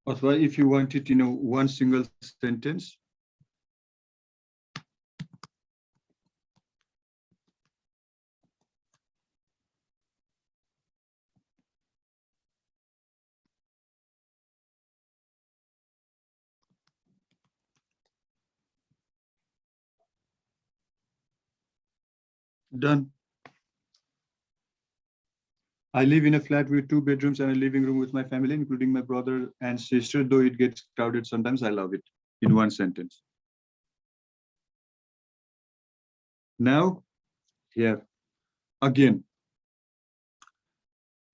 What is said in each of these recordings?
Or if you want it, one single sentence. Done. I live in a flat with 2 bedrooms and a living room with my family, including my brother and sister. Though it gets crowded sometimes, I love it. In one sentence. Now, here, again,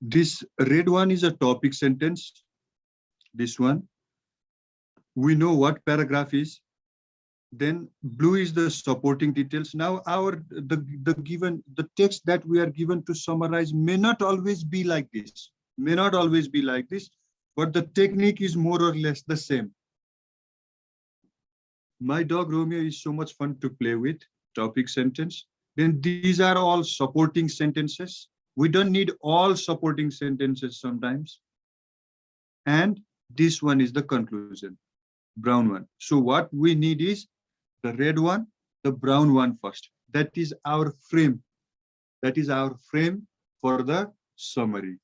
this red one is a topic sentence. This one, we know what paragraph is. Then blue is the supporting details. Now the text that we are given to summarize may not always be like this, but the technique is more or less the same. My dog Romeo is so much fun to play with, topic sentence. Then these are all supporting sentences. We don't need all supporting sentences sometimes. And this one is the conclusion, brown one. So what we need is the red one, the brown one first. That is our frame. That is our frame for the summary.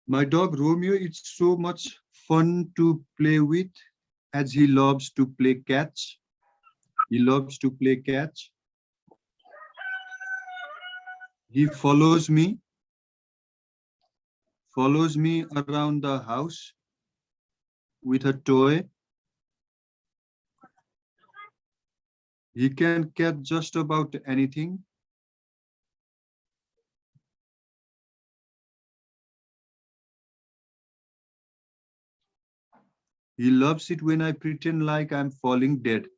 My dog Romeo is so much fun to play with as he loves to play catch. He loves to play catch. He follows me around the house with a toy. He can catch just about anything. He loves it when I pretend like I'm falling dead.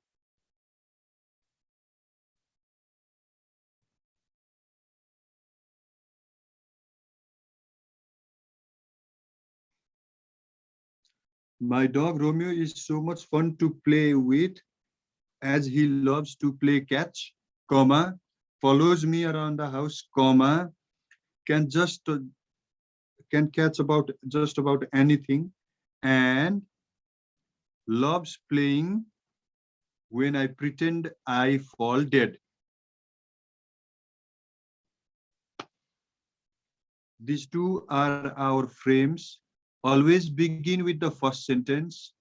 My dog Romeo is so much fun to play with as he loves to play catch, comma, follows me around the house, comma, can catch about just about anything, and loves playing when I pretend I fall dead. These two are our frames. Always begin with the first sentence.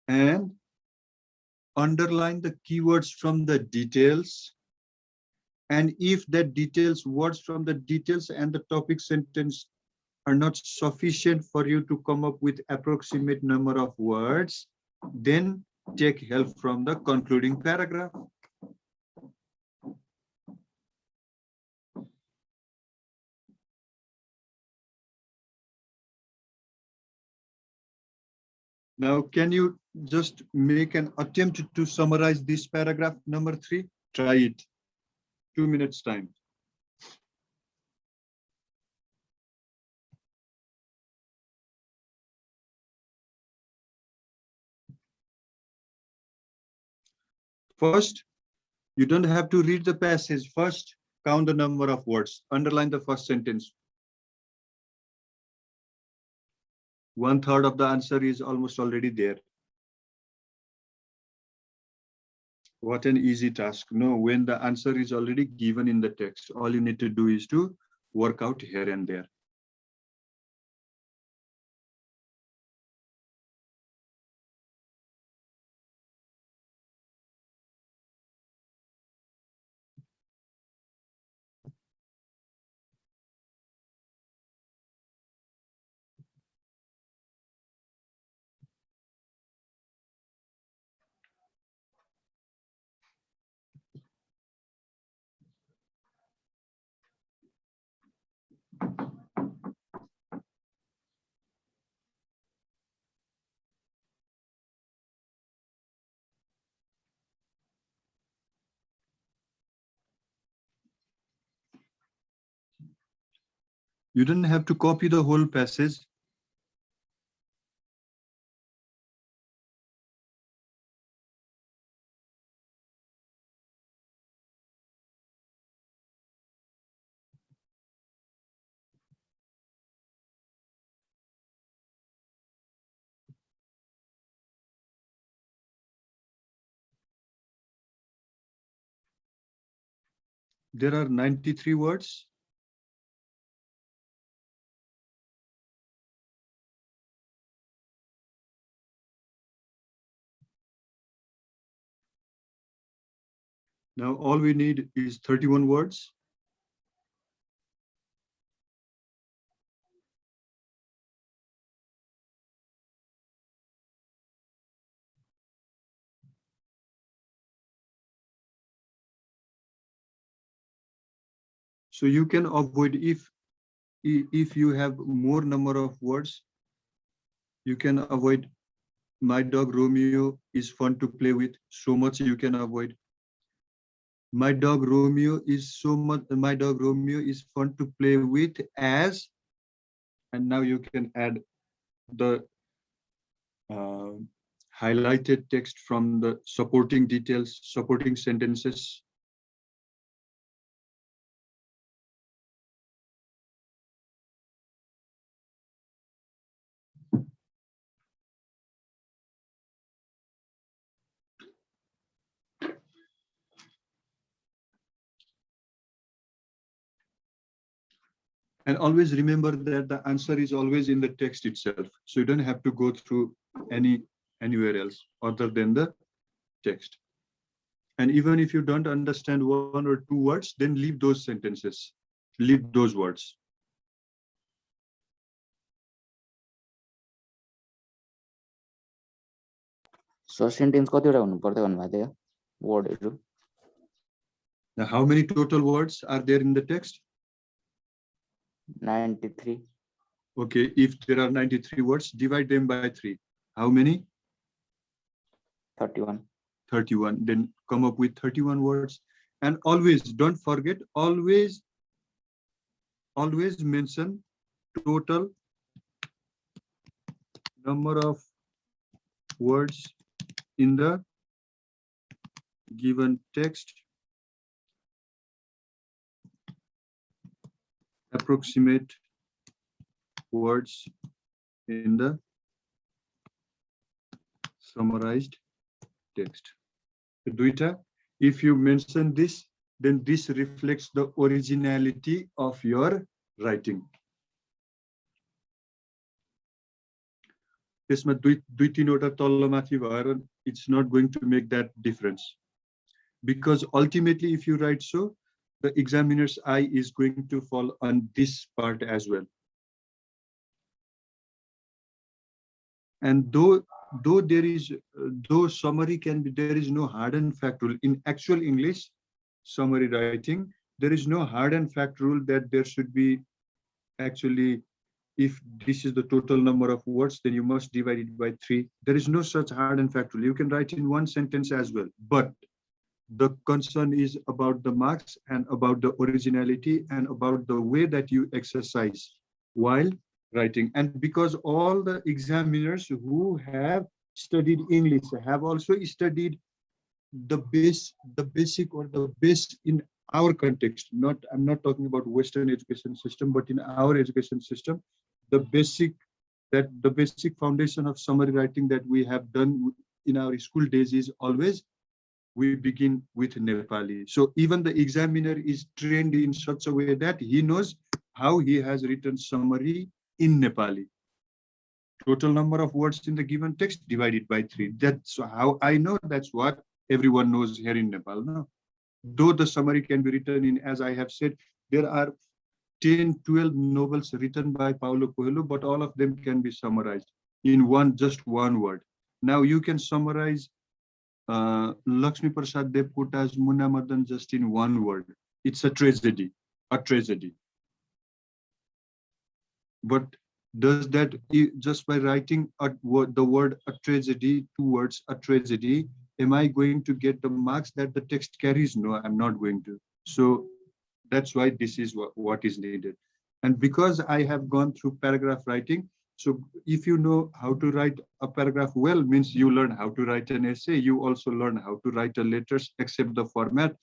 And underline the keywords from the details. And if that details, words from the details and the topic sentence are not sufficient for you to come up with approximate number of words, then take help from the concluding paragraph. Now, can you just make an attempt to summarize this paragraph number 3? Try it. 2 minutes time. First, you don't have to read the passage. First, count the number of words. Underline the first sentence. 1/3 of the answer is almost already there. What an easy task. No, when the answer is already given in the text, all you need to do is to work out here and there. You don't have to copy the whole passage. There are 93 words. Now all we need is 31 words. So you can avoid, if you have more number of words, you can avoid my dog Romeo is fun to play with. So much you can avoid. My dog Romeo is so much. My dog Romeo is fun to play with as. And now you can add the uh, highlighted text from the supporting details, supporting sentences. And always remember that the answer is always in the text itself. So you don't have to go through anywhere else other than the text. And even if you don't understand one or two words, then leave those sentences, leave those words. So sentence कतिवटा हुनु पर्छ भन्नुभएको थियो वर्डहरु. Now how many total words are there in the text? 93. Okay, if there are 93 words, divide them by 3. How many? 31. 31. Then come up with 31 words. And always, don't forget, always mention total number of words in the given text, approximate words in the summarized text. Duita, if you mention this, then this reflects the originality of your writing. It's not going to make that difference. Because ultimately, if you write so, the examiner's eye is going to fall on this part as well. And though summary can be, there is no hard and fact rule. In actual English summary writing, there is no hard and fact rule that there should be actually, if this is the total number of words, then you must divide it by 3. There is no such hard and fact rule. You can write in one sentence as well. But the concern is about the marks and about the originality and about the way that you exercise while writing. And because all the examiners who have studied English have also studied the basic or the base in our context. I'm not talking about Western education system, but in our education system, the basic foundation of summary writing that we have done in our school days is always we begin with Nepali. So even the examiner is trained in such a way that he knows how he has written summary in Nepali. Total number of words in the given text divided by 3. That's how I know. That's what everyone knows here in Nepal. No? Though the summary can be written in, as I have said, there are 10, 12 novels written by Paulo Coelho, but all of them can be summarized in just one word. Now you can summarize Lakshmi Prasad Devkota's Munna Madan just in one word. It's a tragedy. But does that, just by writing the word a tragedy, 2 words, a tragedy, am I going to get the marks that the text carries? No, I'm not going to. So that's why this is what is needed. And because I have gone through paragraph writing, so if you know how to write a paragraph well, means you learn how to write an essay, you also learn how to write a letters, accept the format,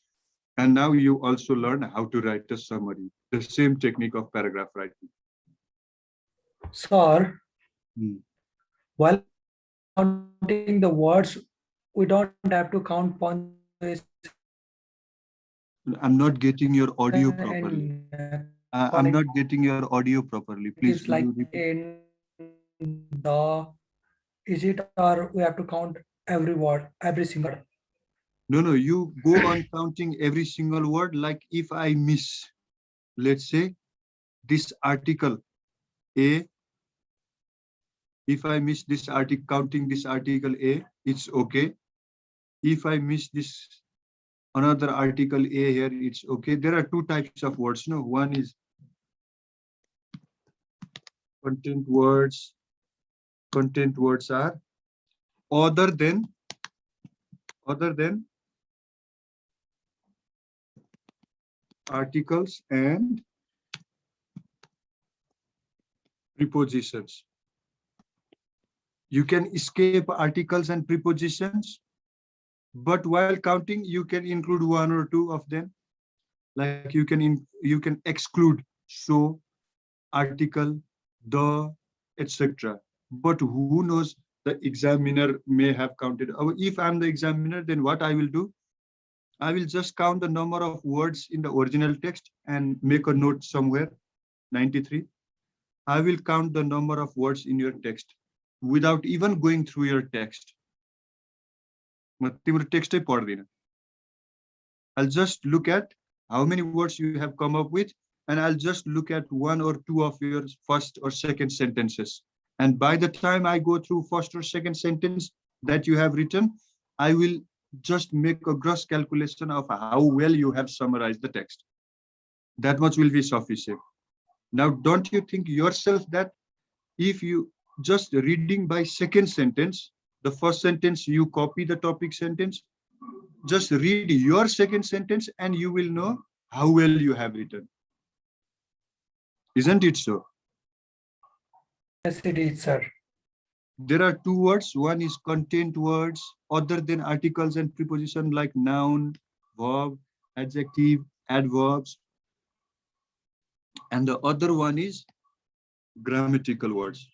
and now you also learn how to write a summary, the same technique of paragraph writing. Sir, while counting the words, we don't have to count points. I'm not getting your audio properly. And I'm not getting your audio properly. Please, connectives will like you repeat? in the, is it, or we have to count every word, every single word? No, no, you go on counting every single word. Like if I miss, let's say, this article A, if I miss this article, counting this article A, it's okay. If I miss this another article A here, it's okay. There are two types of words. No, one is content words. Content words are other than articles and prepositions. You can escape articles and prepositions, but while counting, you can include one or two of them. Like you can exclude so, article, the, etc. But who knows? The examiner may have counted. If I'm the examiner, then what I will do? I will just count the number of words in the original text and make a note somewhere, 93. I will count the number of words in your text without even going through your text. I'll just look at how many words you have come up with, and I'll just look at one or two of your first or second sentences. And by the time I go through first or second sentence that you have written, I will just make a gross calculation of how well you have summarized the text. That much will be sufficient. Now, don't you think yourself that if you just reading by second sentence, the first sentence you copy the topic sentence, just read your second sentence and you will know how well you have written. Isn't it so? Yes, it is, sir. There are two words. One is content words other than articles and preposition like noun, verb, adjective, adverbs. And the other one is grammatical words.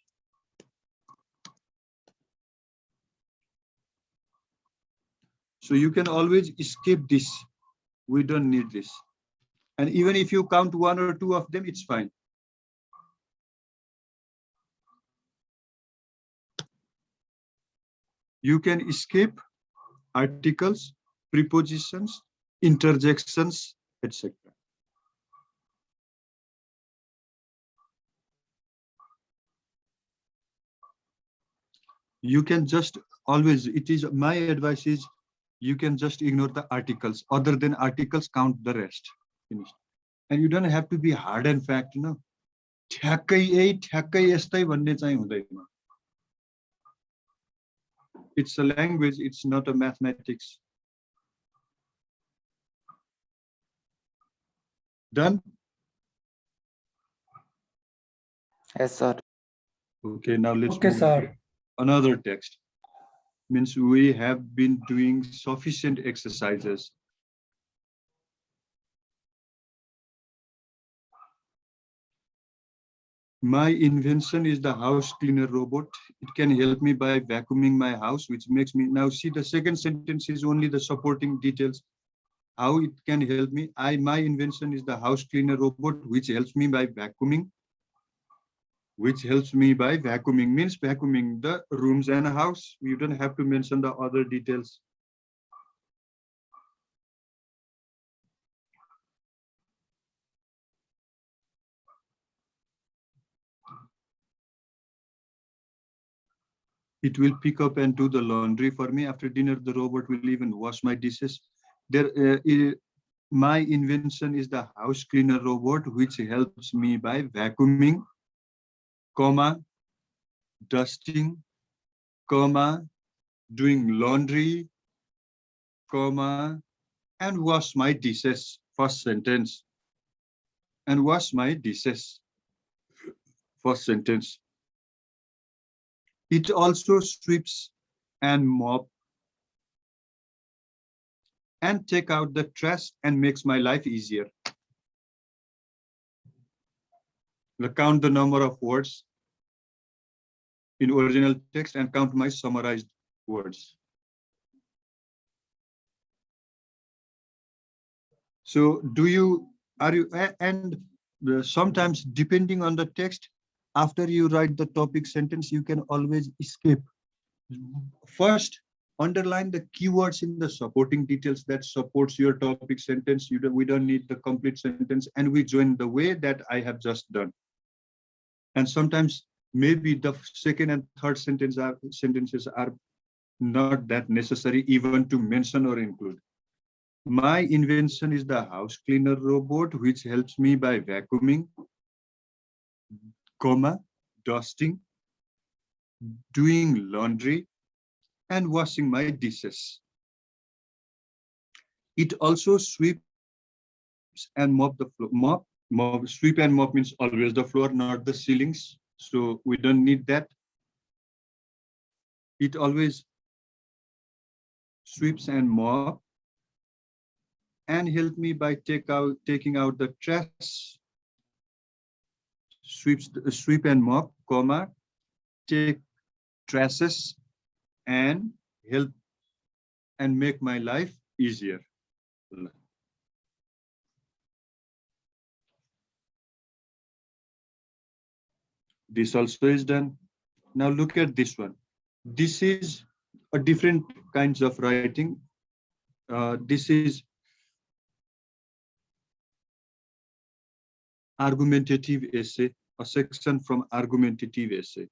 So you can always escape this. We don't need this. And even if you count one or two of them, it's fine. You can escape articles, prepositions, interjections, etc. You can just always, it is my advice is you can just ignore the articles. Other than articles, count the rest. Finished. And you don't have to be hard and fact, you know. It's a language, it's not a mathematics. Done? Yes, sir. Okay, now let's Okay, move sir. to another text. Means we have been doing sufficient exercises. My invention is the house cleaner robot. It can help me by vacuuming my house, which makes me now see the second sentence is only the supporting details. How it can help me? My invention is the house cleaner robot, which helps me by vacuuming. Which helps me by vacuuming means vacuuming the rooms and a house. You don't have to mention the other details. It will pick up and do the laundry for me. After dinner, the robot will even wash my dishes. My invention is the house cleaner robot, which helps me by vacuuming, comma, dusting, comma, doing laundry, comma, and wash my dishes. First sentence. And wash my dishes. First sentence. It also sweeps and mop and take out the trash and makes my life easier. Count the number of words in original text and count my summarized words. So and sometimes depending on the text, after you write the topic sentence, you can always escape. First, underline the keywords in the supporting details that supports your topic sentence. We don't need the complete sentence, and we join the way that I have just done. And sometimes maybe the second and third sentences are not that necessary even to mention or include. My invention is the house cleaner robot, which helps me by vacuuming, dusting, doing laundry, and washing my dishes. It also sweeps and mop the floor. Sweep and mop means always the floor, not the ceilings. So we don't need that. It always sweeps and mop and help me by taking out the trash. Sweep and mop, take trashes and help and make my life easier. This also is done. Now look at this one. This is a different kinds of writing. This is argumentative essay, a section from argumentative essay.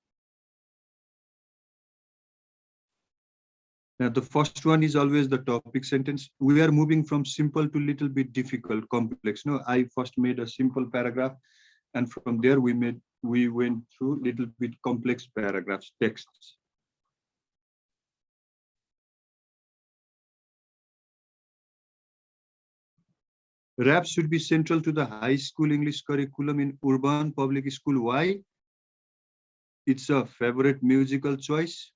Now the first one is always the topic sentence. We are moving from simple to little bit difficult, complex. No, I first made a simple paragraph, and from there we went through little bit complex paragraphs, texts. Rap should be central to the high school English curriculum in urban public school. Why? It's a favorite musical choice.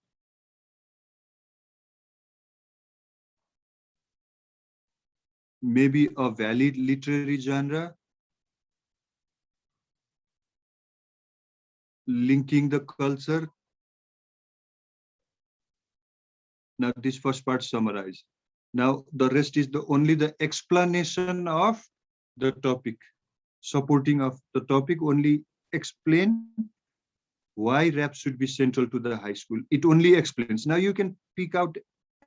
Maybe a valid literary genre. Linking the culture. Now this first part summarized. Now the rest is only the explanation of the topic, supporting of the topic. Only explain why rap should be central to the high school. It only explains. Now you can pick out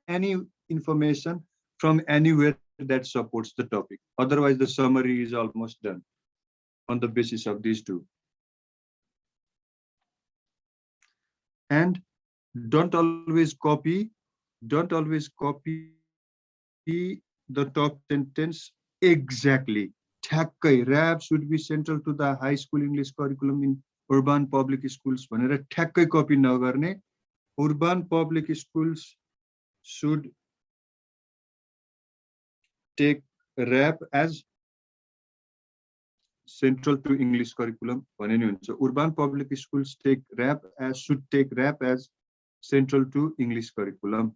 any information from anywhere that supports the topic. Otherwise the summary is almost done on the basis of these two. And don't always copy the top sentence exactly. Rap should be central to the high school English curriculum in urban public schools. Copy nagarne. Urban public schools should take rap as central to English curriculum. Urban public schools should take rap as central to English curriculum.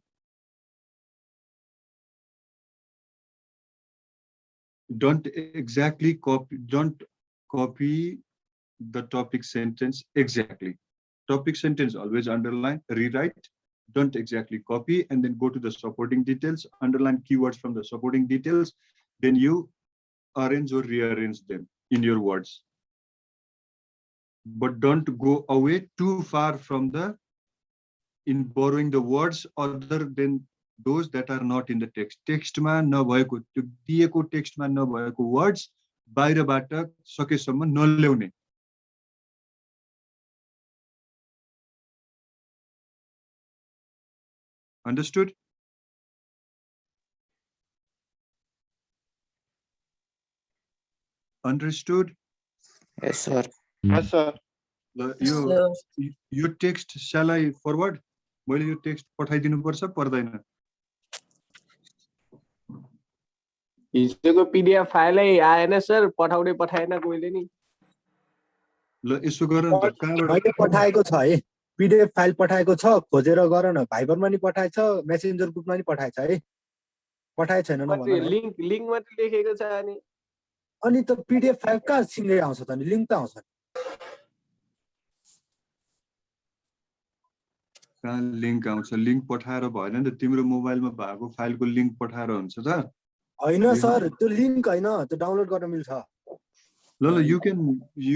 Don't copy the topic sentence exactly. Topic sentence always underline, rewrite, don't exactly copy, and then go to the supporting details, underline keywords from the supporting details, then you arrange or rearrange them in your words. But don't go away too far from in borrowing the words other than those that are not in the text. Textमा नभएको त्यो दिएको टेक्स्टमा नभएको words बाहिरबाट सकेसम्म नल्याउने. Understood? Understood? Yes, sir. Yes, sir. Your text shall I forward? मैले यो text पठाइदिनु पर्छ पर्दैन? हिजोको पीडीएफ फाइलै आएन सर, पठाउने पठाएन कोहीले नि. ल यसो गर न त कहाँबाट मैले पठाएको छ है, पीडीएफ फाइल पठाएको छ, खोजेर गर न. भाइबरमा नि पठाएछ, मेसेन्जर ग्रुपमा नि पठाएछ है. पठाए छैन न भन न. लिंक मात्र लेखेको छ अनि त पीडीएफ फाइल कहाँ सिंगै आउँछ त, नि लिंक त आउँछ. कहाँ लिंक आउँछ? लिंक पठाएर भएन नि त, तिम्रो मोबाइलमा भएको फाइलको लिंक पठाएर हुन्छ त. होइन सर त्यो लिङ्क होइन त्यो डाउनलोड गर्न मिल्छ Lolo, you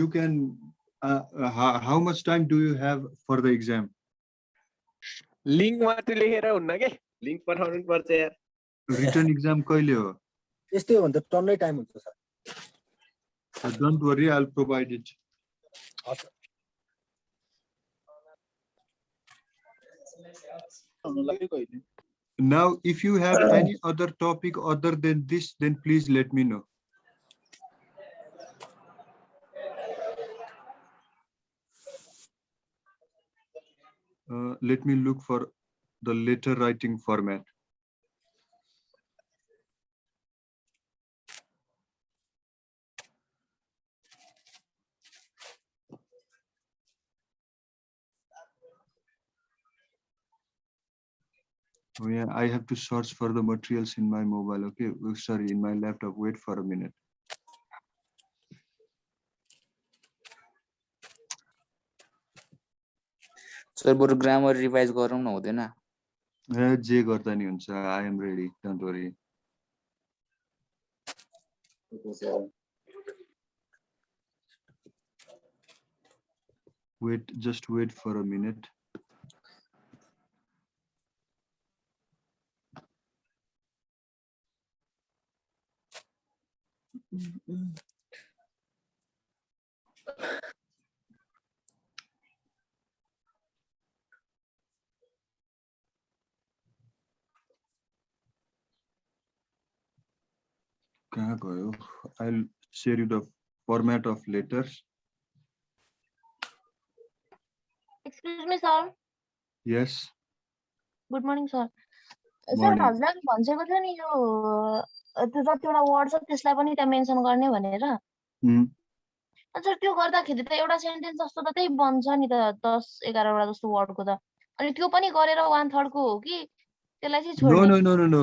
can how much time do you have for the exam? Link मात्र लेखेर हुन्न के लिंक पठाउनु पर्छ यार Written exam kaile ho? यस्तै हो भने त टन्नै टाइम हुन्छ sir So don't worry, I'll provide it. Now, if you have any other topic other than this, then please let me know. Let me look for the letter writing format. Oh yeah, I have to search for the materials in my mobile. Okay, oh, sorry, in my laptop. Wait for a minute. Sir बरु grammar revise गरौँ न हुँदैन जे गर्दा नि हुन्छ. I am ready. Don't worry. Wait, just wait for a minute. कहाँ गयो? I'll share you the format of letters. Excuse me, sir. Yes. Good morning, sir. Sir, Morning. हजुरले भनेको थियो नि यो त्यो जतिवटा वर्ड छ त्यसलाई पनि त्यहाँ मेन्सन गर्ने भनेर. सर त्यो गर्दाखेरि त एउटा सेन्टेन्स जस्तो त त्यही बन्छ नि त 10-11 वटा जस्तो वर्डको त. अनि त्यो पनि गरेर 1/3 को हो कि त्यसलाई चाहिँ छोड्ने. No.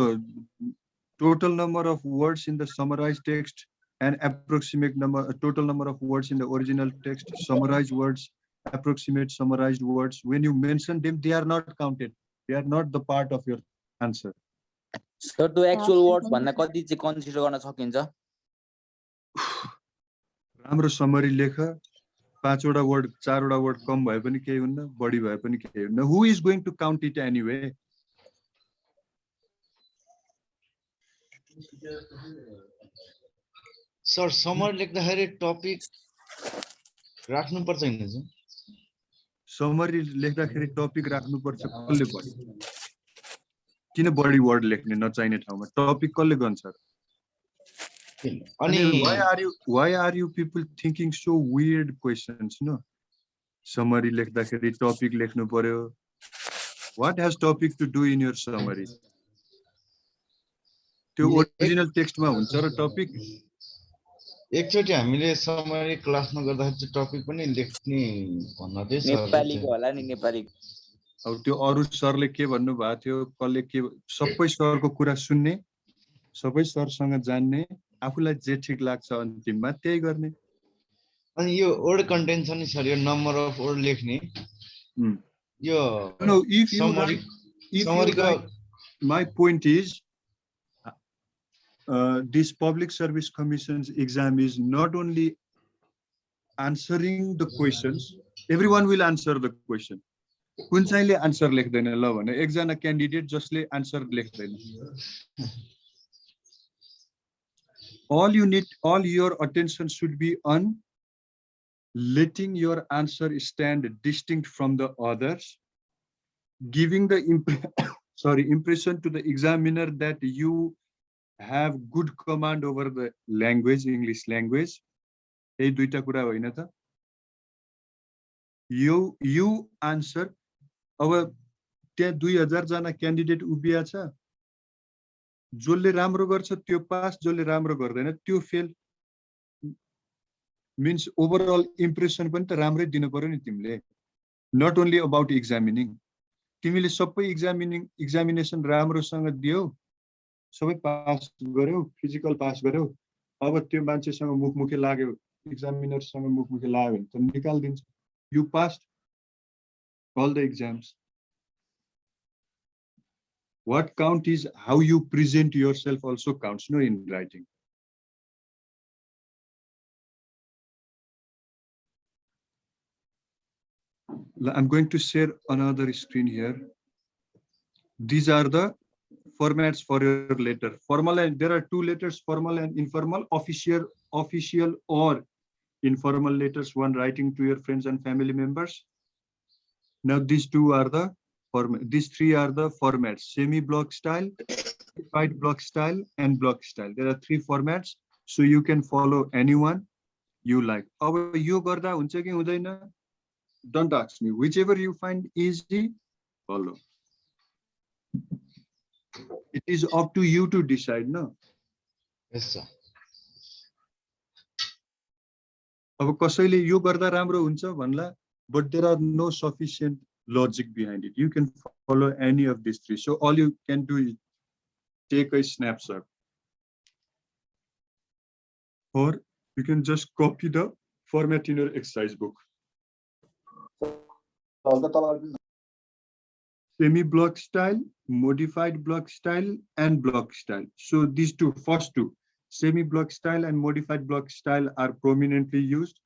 Total number of words in the summarized text and approximate total number of words in the original text, summarized words, approximate summarized words. When you mention them, they are not counted. They are not the part of your answer. Sir त्यो actual words भन्दा कति चाहिँ consider गर्न सकिन्छ राम्रो summary लेख 5 वटा word 4 वटा वर्ड कम भए पनि केही हुन्न बढी भए पनि केही हुन्न who is going to count it anyway sir summary लेख्दाखेरि टपिक राख्नु पर्छ हैन सर समरी लेख्दाखेरि टपिक राख्नु पर्छ कसले भन्यो किन बढी वर्ड लेख्ने नचाहिने ठाउँमा टपिक कसले गन्छ अनि why are you people thinking so weird questions no summary लेख्दाखेरि टपिक लेख्नु पर्यो what has topic to do in your summary त्यो ओरिजिनल टेक्स्टमा हुन्छ र टपिक एकचोटी हामीले समरी क्लासमा गर्दाखेरि चाहिँ टपिक पनि लेख्ने भन्न थियो सर नेपालीको होला नि नेपाली अब त्यो अरु सरले के भन्नु भएको थियो कसले के सबै सरको कुरा सुन्ने सबै सरसँग जान्ने आफुलाई जे ठीक लाग्छ अन्तिममा त्यही गर्ने अनि यो वर्ड कन्टेन्ट छ नि sir yo number of word लेख्ने यो no if you write, my point is this public service commission's exam is not only answering the questions everyone will answer the question कुन चाहिँले आन्सर लेख्दैन ल भने एकजना candidate जसले answer लेख्दैन all your attention should be on letting your answer stand distinct from the others giving the impression to the examiner that you have good command over the language English language यही दुईटा कुरा होइन त you answer अब त्यहाँ 2000 जना candidate उभिया छ जसले राम्रो गर्छ त्यो पास जसले राम्रो गर्दैन त्यो फेल means overall impression पनि त राम्रै दिनु पर्यो नि तिमीले not only about examining तिमीले सबै examination राम्रोसँग दियौ सबै पास गर्यौ फिजिकल पास गर्यौ अब त्यो मान्छेसँग मुखमुखे लाग्यो एक्जामिनरसँग मुखमुखे लाग्यो भने त निकाल्दिन्छ you passed all the exams What count is how you present yourself also counts, no, in writing. I'm going to share another screen here. These are the formats for your letter. Formal, and there are two letters, formal and informal, official or informal letters, one writing to your friends and family members. Now these two are the these three are the formats: semi-block style, modified block style, and block style. There are three formats, so you can follow anyone you like. अब यो गर्दा हुन्छ कि हुँदैन? Don't ask me. Whichever you find easy, follow. It is up to you to decide, no? Yes, sir. अब कसैले यो गर्दा राम्रो हुन्छ भन्ला, but there are no sufficient logic behind it. You can follow any of these three. So all you can do is take a snapshot, or you can just copy the format in your exercise book. Semi-block style, modified block style, and block style. So these two, first two, semi-block style and modified block style, are prominently used.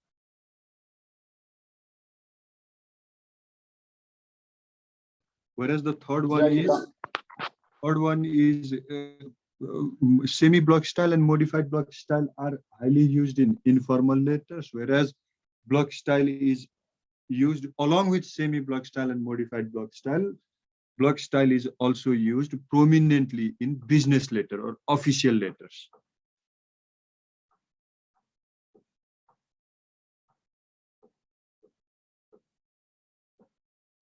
Whereas the third one is semi-block style and modified block style are highly used in informal letters, whereas block style is used along with semi-block style and modified block style. Block style is also used prominently in business letter or official letters.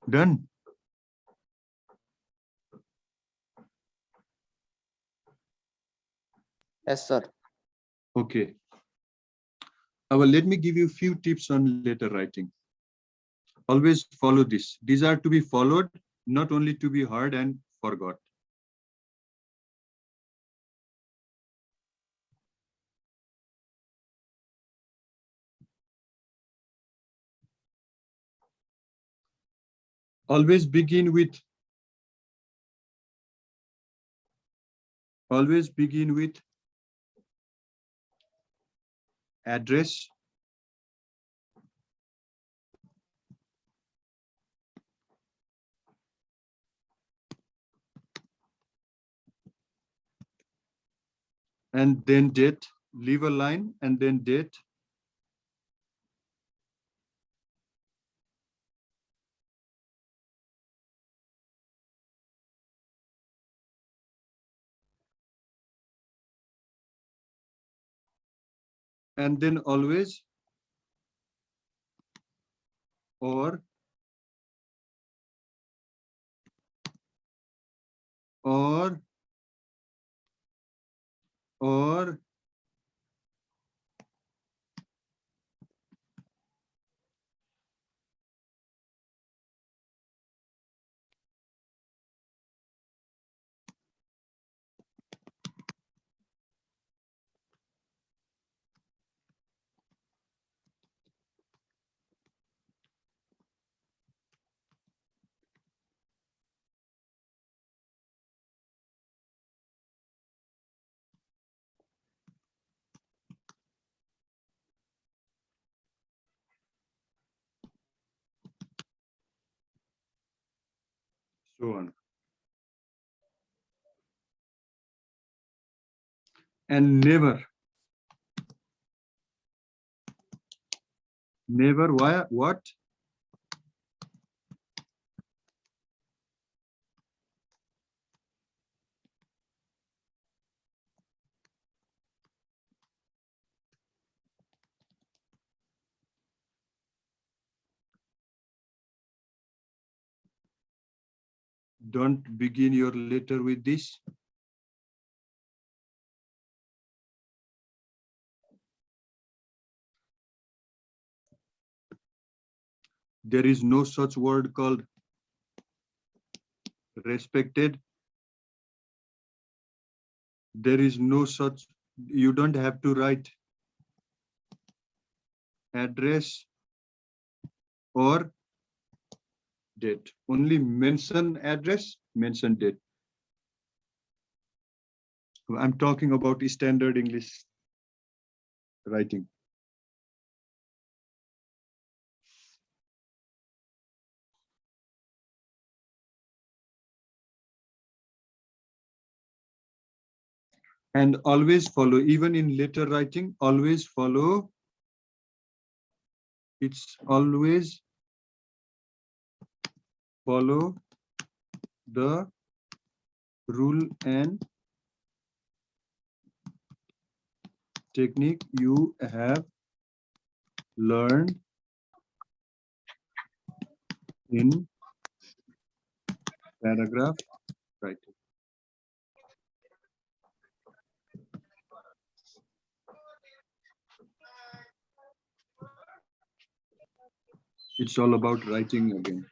Done? Yes, sir. Okay. Well, let me give you a few tips on letter writing. Always follow this. These are to be followed, not only to be heard and forgot. Always begin with address, and then date. Leave a line and then date. And then always or so on. And never, why, what? Don't begin your letter with this. There is no such word called respected. There is no such, you don't have to write address or date. Only mention address, mention date. I'm talking about standard English writing. And always follow, even in letter writing, always follow. It's always follow the rule and technique you have learned in paragraph writing. It's all about writing again.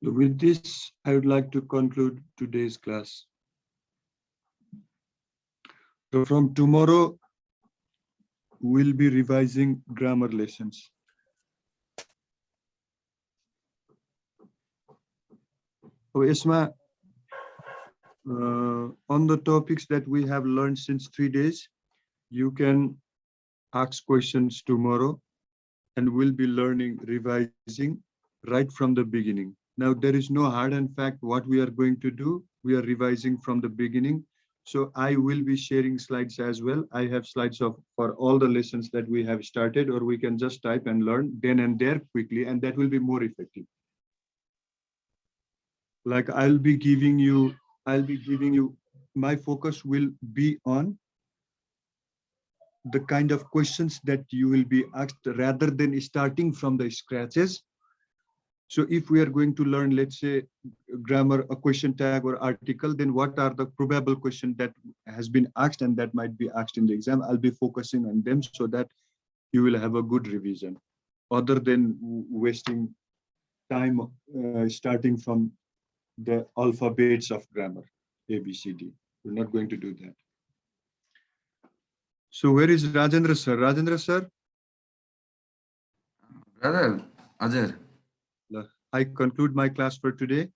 With this, I would like to conclude today's class. So from tomorrow, we'll be revising grammar lessons. So Isma, on the topics that we have learned since 3 days, you can ask questions tomorrow, and we'll be learning, revising right from the beginning. Now, there is no hard and fact what we are going to do. We are revising from the beginning. So I will be sharing slides as well. I have slides for all the lessons that we have started, or we can just type and learn then and there quickly, and that will be more effective. Like I'll be giving you, my focus will be on the kind of questions that you will be asked rather than starting from the scratches. So if we are going to learn, let's say, grammar, a question tag or article, then what are the probable questions that has been asked and that might be asked in the exam? I'll be focusing on them so that you will have a good revision, other than wasting time starting from the alphabets of grammar, A, B, C, D. We're not going to do that. So where is Rajendra sir? Rajendra sir? Brother, Ajay. I conclude my class for today.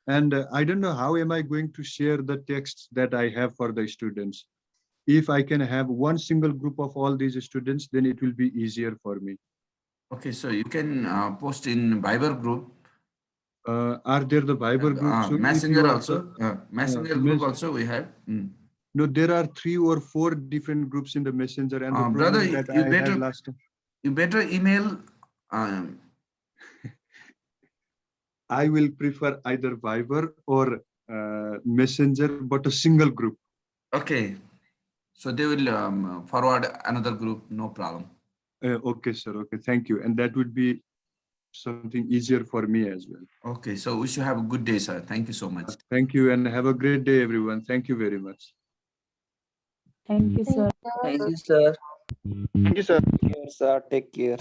And I don't know how am I going to share the texts that I have for the students. If I can have one single group of all these students, then it will be easier for me. Okay, so you can post in Viber group. Are there the Viber groups? So Messenger also. Messenger group also we have. No, there are 3 or 4 different groups in the Messenger, and the brother, that I had last time. You better email. I will prefer either Viber or Messenger, but a single group. Okay, so they will forward another group, no problem. Okay, sir. Okay, thank you. And that would be something easier for me as well. Okay, so we should have a good day, sir. Thank you so much. Thank you, and have a great day, everyone. Thank you very much. Thank you, sir. Thank you, sir. Thank you, sir. Take care, sir. Take care.